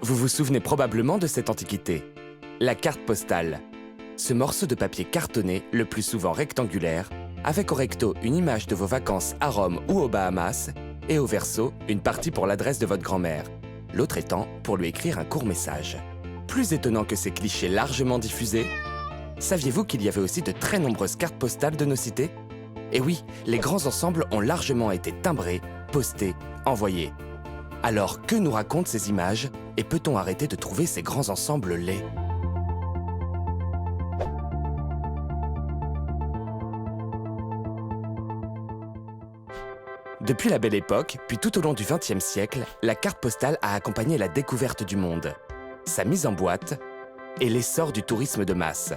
Vous vous souvenez probablement de cette antiquité, la carte postale. Ce morceau de papier cartonné, le plus souvent rectangulaire, avec au recto une image de vos vacances à Rome ou aux Bahamas, et au verso, une partie pour l'adresse de votre grand-mère, l'autre étant pour lui écrire un court message. Plus étonnant que ces clichés largement diffusés, saviez-vous qu'il y avait aussi de très nombreuses cartes postales de nos cités? Et oui, les grands ensembles ont largement été timbrés, postés, envoyés. Alors, que nous racontent ces images et peut-on arrêter de trouver ces grands ensembles laids? Depuis la Belle Époque, puis tout au long du XXe siècle, la carte postale a accompagné la découverte du monde, sa mise en boîte et l'essor du tourisme de masse.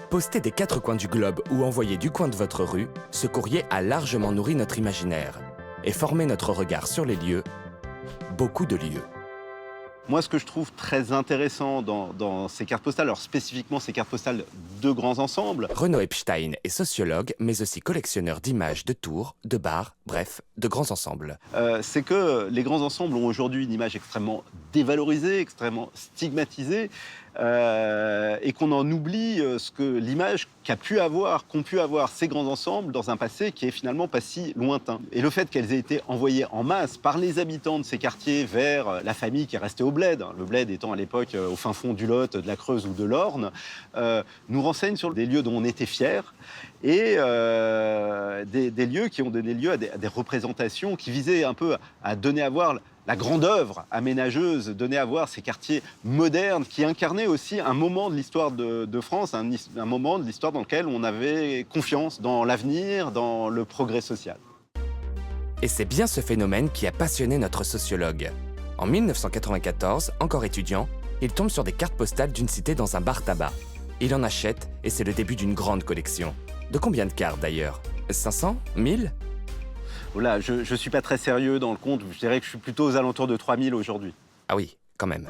Posté des quatre coins du globe ou envoyé du coin de votre rue, ce courrier a largement nourri notre imaginaire et formé notre regard sur les lieux, beaucoup de lieux. Moi, ce que je trouve très intéressant dans ces cartes postales, alors spécifiquement ces cartes postales de grands ensembles... Renaud Epstein est sociologue, mais aussi collectionneur d'images de tours, de bars, bref, de grands ensembles. C'est que les grands ensembles ont aujourd'hui une image extrêmement dévalorisée, extrêmement stigmatisée, et qu'on en oublie l'image qu'ont pu avoir ces grands ensembles dans un passé qui est finalement pas si lointain. Et le fait qu'elles aient été envoyées en masse par les habitants de ces quartiers vers la famille qui est restée au bled, le bled étant à l'époque au fin fond du Lot, de la Creuse ou de l'Orne, nous renseigne sur des lieux dont on était fiers et des lieux qui ont donné lieu à des représentations qui visaient un peu à donner à voir la grande œuvre aménageuse, donner à voir ces quartiers modernes qui incarnaient aussi un moment de l'histoire de France, un moment de l'histoire dans lequel on avait confiance dans l'avenir, dans le progrès social. Et c'est bien ce phénomène qui a passionné notre sociologue. En 1994, encore étudiant, il tombe sur des cartes postales d'une cité dans un bar tabac. Il en achète et c'est le début d'une grande collection. De combien de cartes d'ailleurs? 500? 1000? Voilà, je ne suis pas très sérieux dans le compte, je dirais que je suis plutôt aux alentours de 3000 aujourd'hui. Ah oui, quand même.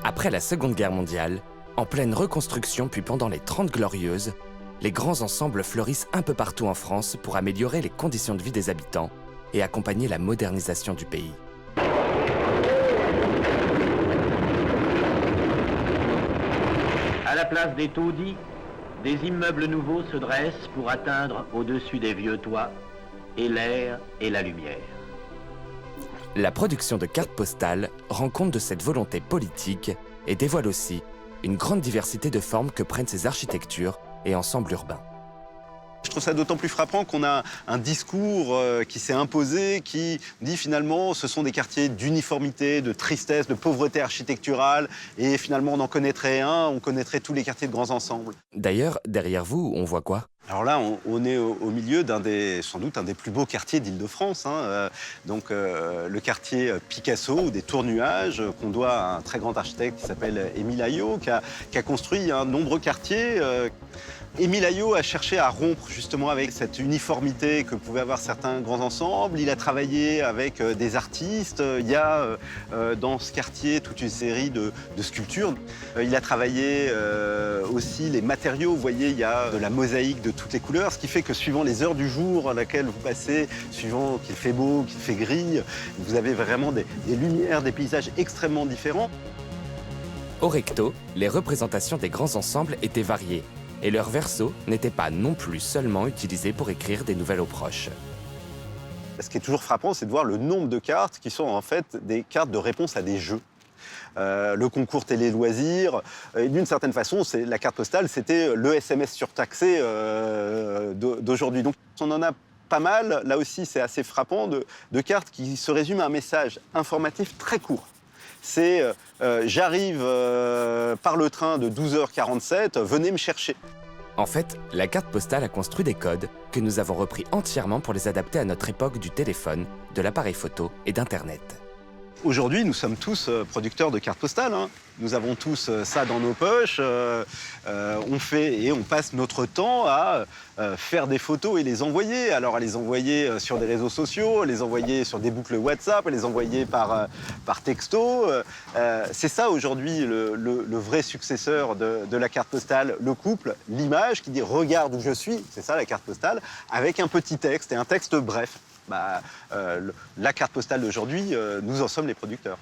Après la Seconde Guerre mondiale, en pleine reconstruction puis pendant les 30 Glorieuses, les grands ensembles fleurissent un peu partout en France pour améliorer les conditions de vie des habitants et accompagner la modernisation du pays. À la place des taudis, des immeubles nouveaux se dressent pour atteindre au-dessus des vieux toits et l'air et la lumière. La production de cartes postales rend compte de cette volonté politique et dévoile aussi une grande diversité de formes que prennent ces architectures et ensembles urbains. Je trouve ça d'autant plus frappant qu'on a un discours qui s'est imposé, qui dit finalement ce sont des quartiers d'uniformité, de tristesse, de pauvreté architecturale, et finalement on en connaîtrait on connaîtrait tous les quartiers de grands ensembles. D'ailleurs, derrière vous, on voit quoi? Alors là, on est au milieu sans doute un des plus beaux quartiers d'Île-de-France. Le quartier Picasso, ou des Tours Nuages, qu'on doit à un très grand architecte qui s'appelle Émile Aillaud, qui a construit un nombreux quartiers. Émile Aillaud a cherché à rompre justement avec cette uniformité que pouvaient avoir certains grands ensembles. Il a travaillé avec des artistes. Il y a dans ce quartier toute une série de sculptures. Il a travaillé aussi les matériaux. Vous voyez, il y a de la mosaïque de toutes les couleurs, ce qui fait que suivant les heures du jour à laquelle vous passez, suivant qu'il fait beau, qu'il fait gris, vous avez vraiment des lumières, des paysages extrêmement différents. Au recto, les représentations des grands ensembles étaient variées. Et leur verso n'était pas non plus seulement utilisé pour écrire des nouvelles aux proches. Ce qui est toujours frappant, c'est de voir le nombre de cartes qui sont en fait des cartes de réponse à des jeux. Le concours télé-loisirs, d'une certaine façon, la carte postale, c'était le SMS surtaxé d'aujourd'hui. Donc on en a pas mal, là aussi c'est assez frappant, de cartes qui se résument à un message informatif très court. C'est j'arrive par le train de 12h47, venez me chercher. En fait, la carte postale a construit des codes que nous avons repris entièrement pour les adapter à notre époque du téléphone, de l'appareil photo et d'Internet. Aujourd'hui, nous sommes tous producteurs de cartes postales. Nous avons tous ça dans nos poches. On fait et on passe notre temps à faire des photos et les envoyer. Alors à les envoyer sur des réseaux sociaux, à les envoyer sur des boucles WhatsApp, à les envoyer par texto. C'est ça aujourd'hui le vrai successeur de la carte postale, le couple, l'image qui dit « regarde où je suis », c'est ça la carte postale, avec un petit texte et un texte bref. La carte postale d'aujourd'hui, nous en sommes les producteurs.